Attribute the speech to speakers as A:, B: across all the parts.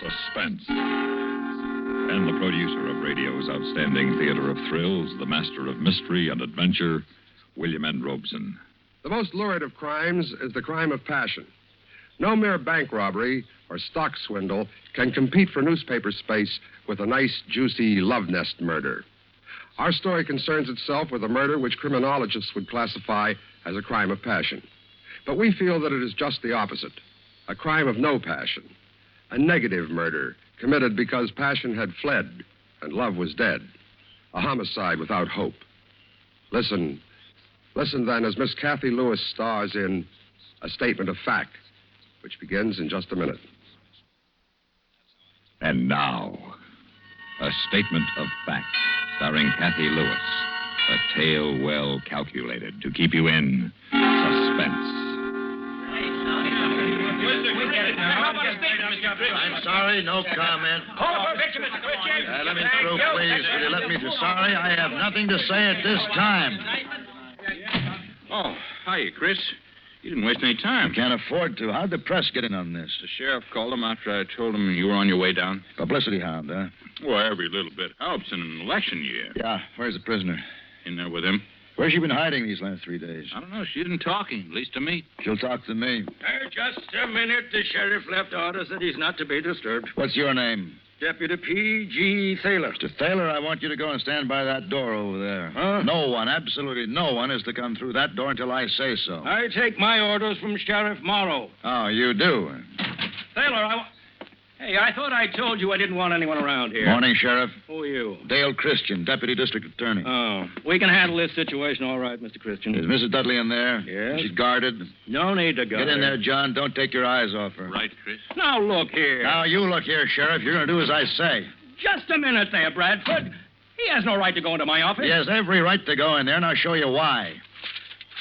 A: Suspense. And the producer of radio's outstanding theater of thrills, the master of mystery and adventure, William N. Robeson.
B: The most lurid of crimes is the crime of passion. No mere bank robbery or stock swindle can compete for newspaper space with a nice, juicy love nest murder. Our story concerns itself with a murder which criminologists would classify as a crime of passion. But we feel that it is just the opposite, a crime of no passion, a negative murder committed because passion had fled and love was dead, a homicide without hope. Listen then as Miss Cathy Lewis stars in A Statement of Fact, which begins in just a minute.
A: And now, A Statement of Fact, starring Cathy Lewis. A tale well calculated to keep you in suspense.
C: I'm sorry, no comment. Let me through, please. Will you let me through? Sorry, I have nothing to say at this time.
D: Oh, hiya, Chris. You didn't waste any time.
C: Can't afford to. How'd the press get in on this?
D: The sheriff called him after I told him you were on your way down.
C: Publicity hound, huh?
D: Well, every little bit helps in an election year.
C: Yeah. Where's the prisoner?
D: In there with him.
C: Where's she been hiding these last 3 days?
D: I don't know. She isn't talking, at least to me.
C: She'll talk to me.
E: Just a minute. The sheriff left orders that he's not to be disturbed.
C: What's your name?
E: Deputy P.G. Thaler.
C: Mr. Thaler, I want you to go and stand by that door over there.
E: Huh?
C: No one, absolutely no one, is to come through that door until I say so.
E: I take my orders from Sheriff Morrow.
C: Oh, you do?
E: Thaler, Hey, I thought I told you I didn't want anyone around here.
C: Morning, Sheriff.
E: Who are you?
C: Dale Christian, Deputy District Attorney.
E: Oh, we can handle this situation all right, Mr. Christian.
C: Is Mrs. Dudley in there?
E: Yes.
C: She's guarded?
E: No need to go.
C: Get in there, John. Don't take your eyes off her.
D: Right, Chris.
E: Now, look here.
C: Now, you look here, Sheriff. You're going to do as I say.
E: Just a minute there, Bradford. He has no right to go into my office.
C: He has every right to go in there, and I'll show you why.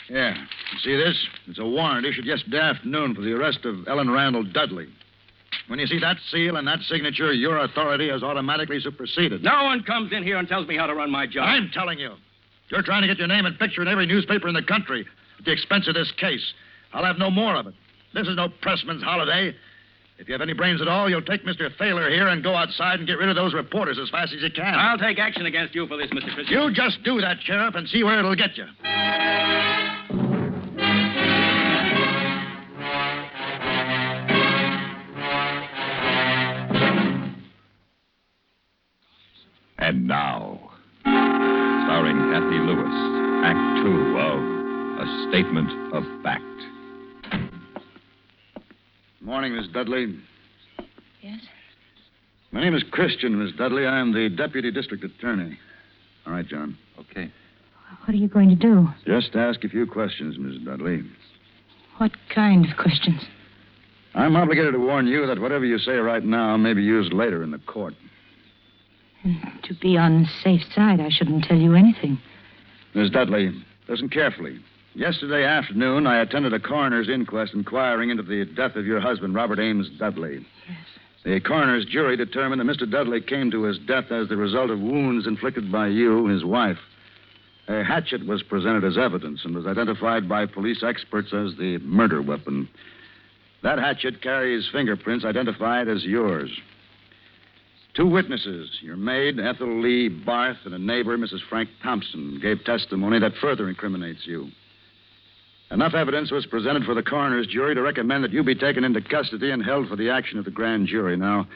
C: Here. You see this? It's a warrant issued yesterday afternoon for the arrest of Ellen Randall Dudley. When you see that seal and that signature, your authority is automatically superseded.
E: No one comes in here and tells me how to run my job.
C: I'm telling you. You're trying to get your name and picture in every newspaper in the country at the expense of this case. I'll have no more of it. This is no pressman's holiday. If you have any brains at all, you'll take Mr. Thaler here and go outside and get rid of those reporters as fast as you can.
E: I'll take action against you for this, Mr. Christian.
C: You just do that, Sheriff, and see where it'll get you.
A: And now, starring Cathy Lewis, Act 2 of A Statement of Fact.
C: Morning, Miss Dudley.
F: Yes?
C: My name is Christian, Miss Dudley. I am the Deputy District Attorney. All right, John.
D: Okay.
F: What are you going to do?
C: Just ask a few questions, Miss Dudley.
F: What kind of questions?
C: I'm obligated to warn you that whatever you say right now may be used later in the court.
F: And to be on the safe side, I shouldn't tell you anything.
C: Miss Dudley, listen carefully. Yesterday afternoon, I attended a coroner's inquest inquiring into the death of your husband, Robert Ames Dudley.
F: Yes.
C: The coroner's jury determined that Mr. Dudley came to his death as the result of wounds inflicted by you, his wife. A hatchet was presented as evidence and was identified by police experts as the murder weapon. That hatchet carries fingerprints identified as yours. 2 witnesses, your maid, Ethel Lee Barth, and a neighbor, Mrs. Frank Thompson, gave testimony that further incriminates you. Enough evidence was presented for the coroner's jury to recommend that you be taken into custody and held for the action of the grand jury. Now,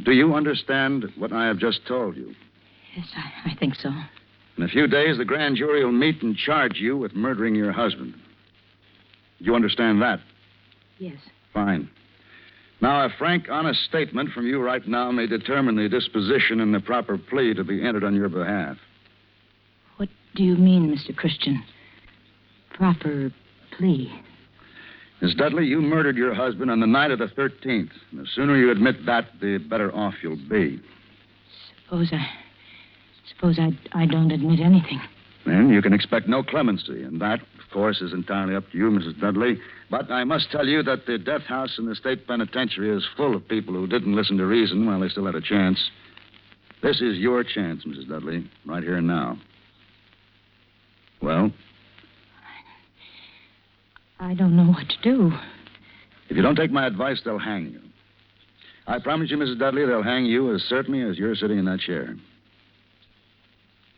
C: do you understand what I have just told you?
F: Yes, I think so.
C: In a few days, the grand jury will meet and charge you with murdering your husband. Do you understand that?
F: Yes.
C: Fine. Now, a frank, honest statement from you right now may determine the disposition and the proper plea to be entered on your behalf.
F: What do you mean, Mr. Christian? Proper plea?
C: Miss Dudley, you murdered your husband on the night of the 13th. And the sooner you admit that, the better off you'll be.
F: Suppose I don't admit anything.
C: Then you can expect no clemency, and that, of course, is entirely up to you, Mrs. Dudley. But I must tell you that the death house in the state penitentiary is full of people who didn't listen to reason while they still had a chance. This is your chance, Mrs. Dudley, right here and now. Well?
F: I don't know what to do.
C: If you don't take my advice, they'll hang you. I promise you, Mrs. Dudley, they'll hang you as certainly as you're sitting in that chair.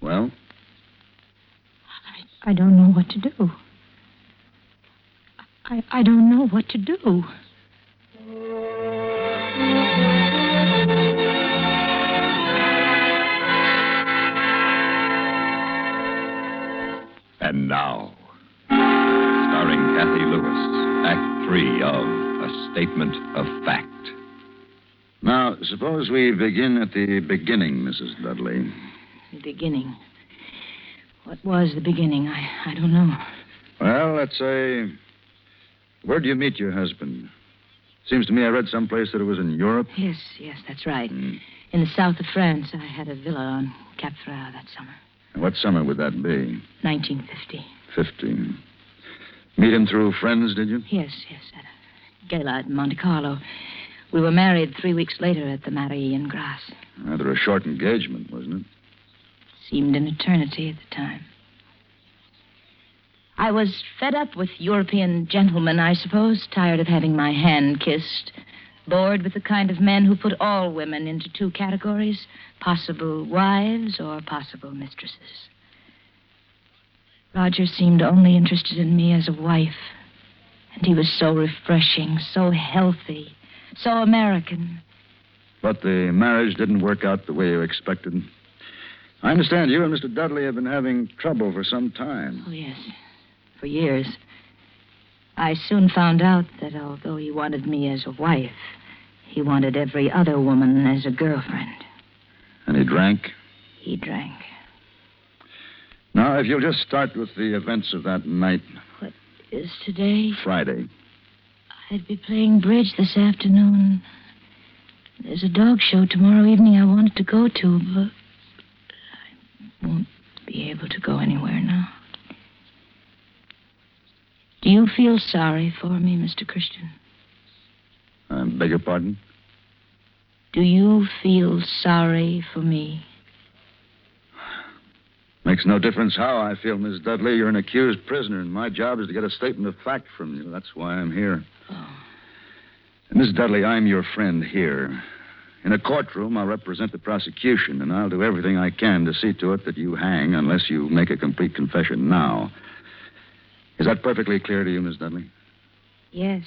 C: Well?
F: I don't know what to do. I don't know what to do.
A: And now, starring Cathy Lewis, Act 3 of A Statement of Fact.
C: Now, suppose we begin at the beginning, Mrs. Dudley.
F: The beginning. What was the beginning? I don't know.
C: Well, let's say, where do you meet your husband? Seems to me I read someplace that it was in Europe.
F: Yes, that's right. In the south of France, I had a villa on Cap Ferrat that summer.
C: And what summer would that be?
F: 1950.
C: 50. Meet him through friends, did you?
F: Yes, at a gala at Monte Carlo. We were married 3 weeks later at the Marie in Grasse.
C: Rather a short engagement, wasn't it?
F: Seemed an eternity at the time. I was fed up with European gentlemen, I suppose, tired of having my hand kissed, bored with the kind of men who put all women into two categories, possible wives or possible mistresses. Roger seemed only interested in me as a wife, and he was so refreshing, so healthy, so American.
C: But the marriage didn't work out the way you expected. I understand you and Mr. Dudley have been having trouble for some time.
F: Oh, yes. For years. I soon found out that although he wanted me as a wife, he wanted every other woman as a girlfriend.
C: And he drank?
F: He drank.
C: Now, if you'll just start with the events of that night.
F: What is today?
C: Friday.
F: I'd be playing bridge this afternoon. There's a dog show tomorrow evening I wanted to go to, but I won't be able to go anywhere now. Do you feel sorry for me, Mr. Christian?
C: I beg your pardon?
F: Do you feel sorry for me?
C: Makes no difference how I feel, Miss Dudley. You're an accused prisoner, and my job is to get a statement of fact from you. That's why I'm here.
F: Oh.
C: Miss Dudley, I'm your friend here. In a courtroom, I'll represent the prosecution, and I'll do everything I can to see to it that you hang unless you make a complete confession now. Is that perfectly clear to you, Miss Dudley?
F: Yes.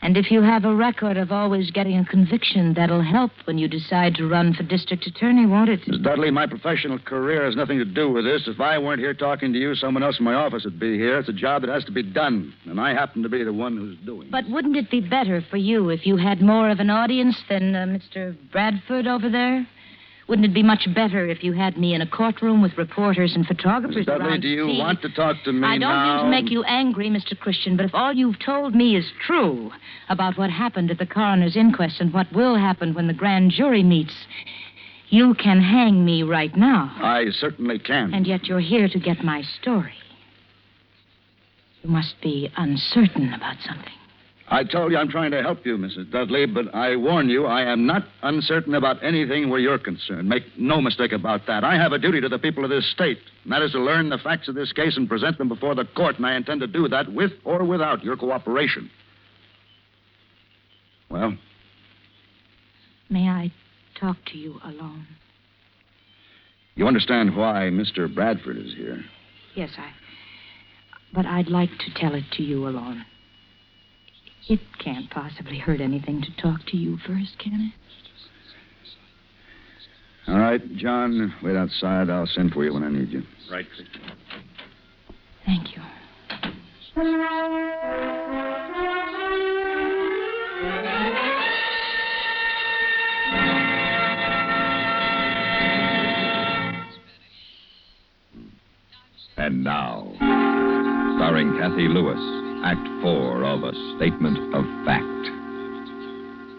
F: And if you have a record of always getting a conviction, that'll help when you decide to run for district attorney, won't it?
C: Miss Dudley, my professional career has nothing to do with this. If I weren't here talking to you, someone else in my office would be here. It's a job that has to be done, and I happen to be the one who's doing it.
F: But wouldn't it be better for you if you had more of an audience than Mr. Bradford over there? Wouldn't it be much better if you had me in a courtroom with reporters and photographers
C: Miss Dudley,
F: around
C: do you
F: to see?
C: want to talk to me now?
F: I don't mean to make you angry, Mr. Christian, but if all you've told me is true about what happened at the coroner's inquest and what will happen when the grand jury meets, you can hang me right now.
C: I certainly can.
F: And yet you're here to get my story. You must be uncertain about something.
C: I told you I'm trying to help you, Mrs. Dudley, but I warn you, I am not uncertain about anything where you're concerned. Make no mistake about that. I have a duty to the people of this state, and that is to learn the facts of this case and present them before the court, and I intend to do that with or without your cooperation. Well?
F: May I talk to you alone?
C: You understand why Mr. Bradford is here?
F: Yes, but I'd like to tell it to you alone. It can't possibly hurt anything to talk to you first, can it?
C: All right, John, wait outside. I'll send for you when I need you.
D: Right.
F: Thank you.
A: And now, starring Cathy Lewis, Act 4 of A Statement of Fact.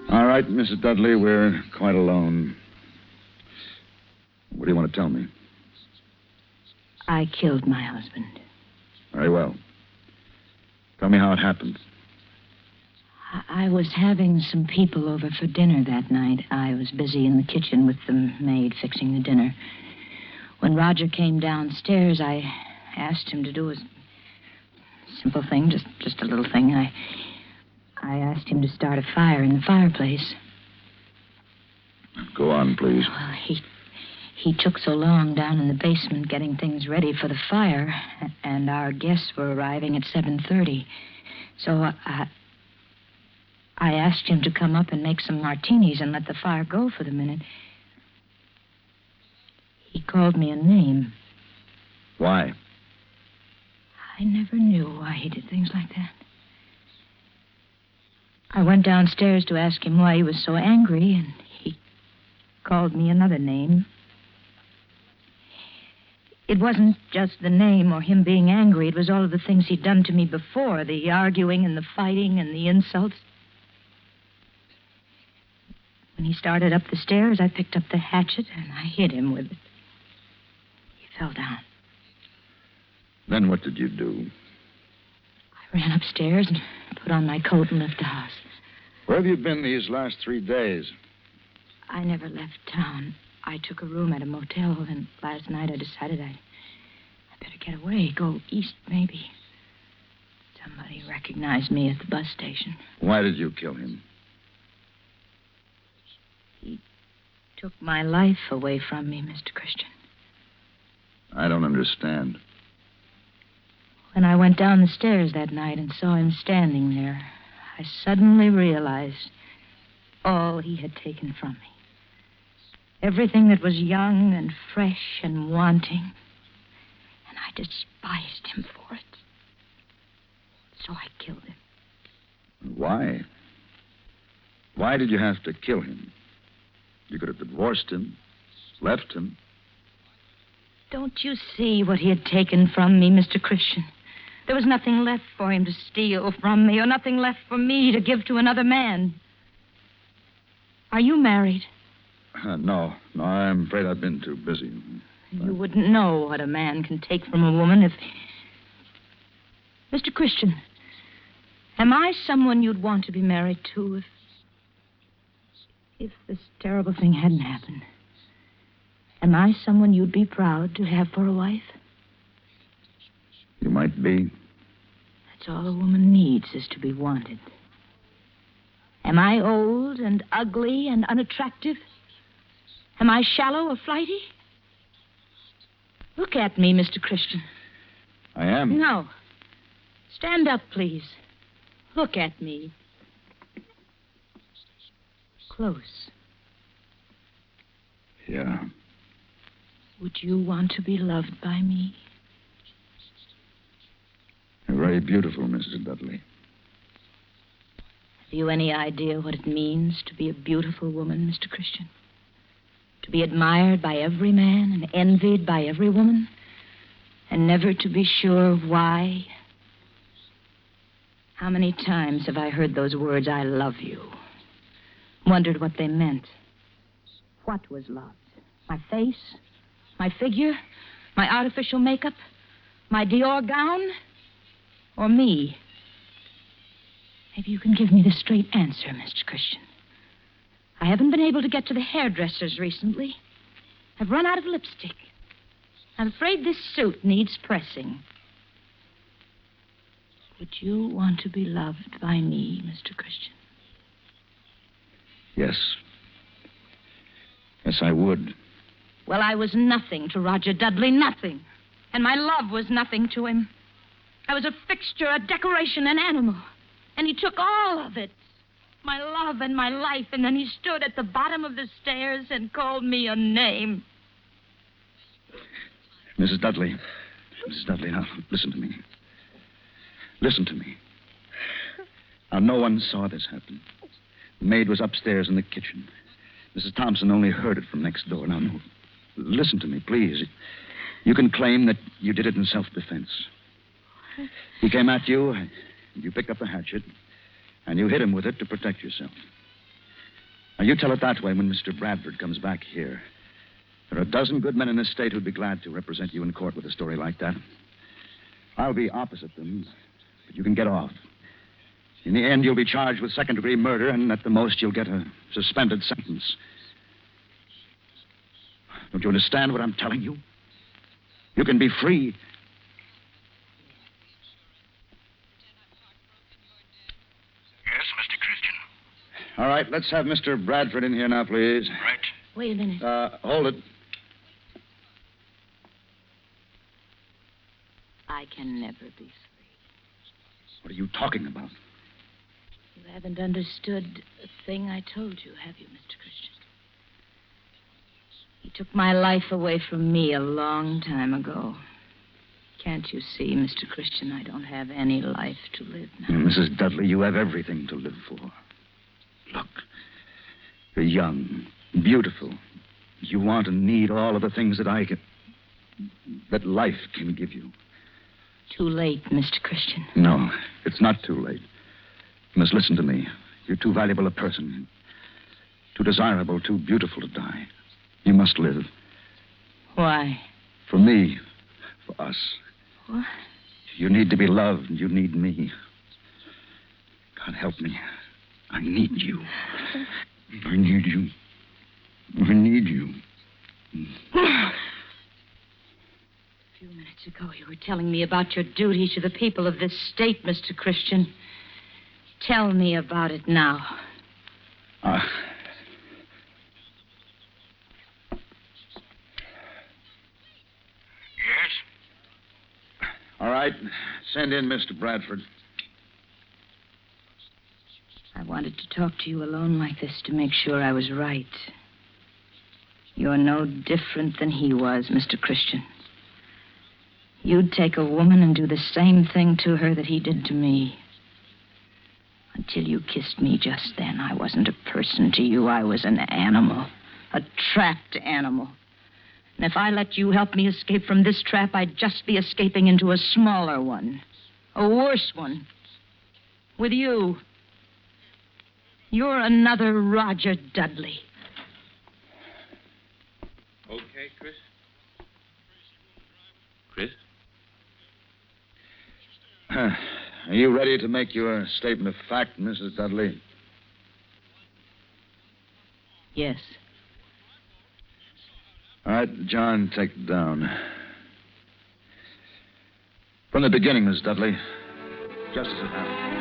C: All right, Mrs. Dudley, we're quite alone. What do you want to tell me?
F: I killed my husband.
C: Very well. Tell me how it happened.
F: I was having some people over for dinner that night. I was busy in the kitchen with the maid fixing the dinner. When Roger came downstairs, I asked him to do a simple thing, just a little thing. I asked him to start a fire in the fireplace.
C: Go on, please.
F: Well, he took so long down in the basement getting things ready for the fire, and our guests were arriving at 7:30. So I asked him to come up and make some martinis and let the fire go for the minute. He called me a name.
C: Why?
F: I never knew why he did things like that. I went downstairs to ask him why he was so angry, and he called me another name. It wasn't just the name or him being angry. It was all of the things he'd done to me before, the arguing and the fighting and the insults. When he started up the stairs, I picked up the hatchet and I hit him with it. He fell down.
C: Then what did you do?
F: I ran upstairs and put on my coat and left the house.
C: Where have you been these last 3 days?
F: I never left town. I took a room at a motel, and last night I decided I better get away, go east, maybe. Somebody recognized me at the bus station.
C: Why did you kill him?
F: He took my life away from me, Mr. Christian.
C: I don't understand.
F: When I went down the stairs that night and saw him standing there, I suddenly realized all he had taken from me. Everything that was young and fresh and wanting. And I despised him for it. So I killed him.
C: Why? Why did you have to kill him? You could have divorced him, left him.
F: Don't you see what he had taken from me, Mr. Christian? There was nothing left for him to steal from me, or nothing left for me to give to another man. Are you married?
C: No, I'm afraid I've been too busy.
F: You wouldn't know what a man can take from a woman if... Mr. Christian, am I someone you'd want to be married to if this terrible thing hadn't happened? Am I someone you'd be proud to have for a wife?
C: You might be.
F: That's all a woman needs, is to be wanted. Am I old and ugly and unattractive? Am I shallow or flighty? Look at me, Mr. Christian.
C: I am.
F: No. Stand up, please. Look at me. Close.
C: Yeah.
F: Would you want to be loved by me?
C: You're very beautiful, Mrs. Dudley.
F: Have you any idea what it means to be a beautiful woman, Mr. Christian? To be admired by every man and envied by every woman, and never to be sure of why? How many times have I heard those words, I love you? Wondered what they meant. What was loved? My face? My figure? My artificial makeup? My Dior gown? Or me? Maybe you can give me the straight answer, Mr. Christian. I haven't been able to get to the hairdressers recently. I've run out of lipstick. I'm afraid this suit needs pressing. Would you want to be loved by me, Mr. Christian?
C: Yes. Yes, I would.
F: Well, I was nothing to Roger Dudley, nothing. And my love was nothing to him. I was a fixture, a decoration, an animal. And he took all of it. My love and my life, and then he stood at the bottom of the stairs and called me a name.
C: Mrs. Dudley, now, listen to me. Listen to me. Now, no one saw this happen. The maid was upstairs in the kitchen. Mrs. Thompson only heard it from next door. Now, no, listen to me, please. You can claim that you did it in self-defense. He came at you, and you picked up the hatchet, and you hit him with it to protect yourself. Now, you tell it that way when Mr. Bradford comes back here. There are a dozen good men in this state who'd be glad to represent you in court with a story like that. I'll be opposite them, but you can get off. In the end, you'll be charged with second-degree murder, and at the most, you'll get a suspended sentence. Don't you understand what I'm telling you? You can be free.
G: Yes,
C: All right, let's have Mr. Bradford in here now, please.
E: Right.
F: Wait a minute.
C: Hold it.
F: I can never be free.
C: What are you talking about?
F: You haven't understood a thing I told you, have you, Mr. Christian? He took my life away from me a long time ago. Can't you see, Mr. Christian, I don't have any life to live now?
C: Mrs. Dudley, you have everything to live for. Look, you're young, beautiful. You want and need all of the things that life can give you.
F: Too late, Mr. Christian.
C: No, it's not too late. You must listen to me. You're too valuable a person. Too desirable, too beautiful to die. You must live.
F: Why?
C: For me. For us.
F: What?
C: You need to be loved. You need me. God help me. I need you. I need you. I need you.
F: A few minutes ago, you were telling me about your duty to the people of this state, Mr. Christian. Tell me about it now.
E: Yes?
C: All right. Send in Mr. Bradford.
F: I wanted to talk to you alone like this to make sure I was right. You're no different than he was, Mr. Christian. You'd take a woman and do the same thing to her that he did to me. Until you kissed me just then, I wasn't a person to you. I was an animal, a trapped animal. And if I let you help me escape from this trap, I'd just be escaping into a smaller one, a worse one. With you. You're another Roger Dudley.
D: Okay, Chris? Chris?
C: Are you ready to make your statement of fact, Mrs. Dudley?
F: Yes.
C: All right, John, take it down. From the beginning, Miss Dudley, just as it happened.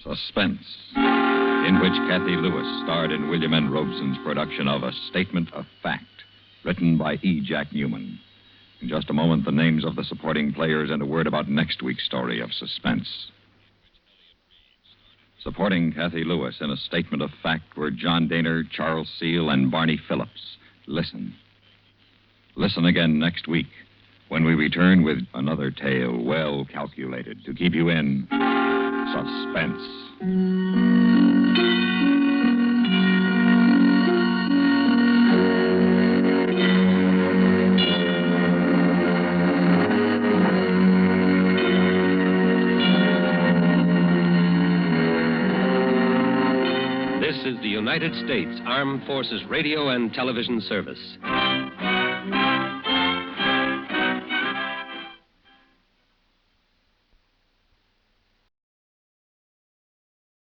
A: Suspense, in which Cathy Lewis starred in William N. Robeson's production of A Statement of Fact, written by E. Jack Newman. In just a moment, the names of the supporting players and a word about next week's story of Suspense. Supporting Cathy Lewis in A Statement of Fact were John Dehner, Charles Seal, and Barney Phillips. Listen. Listen again next week when we return with another tale well calculated to keep you in suspense.
G: This is the United States Armed Forces Radio and Television Service.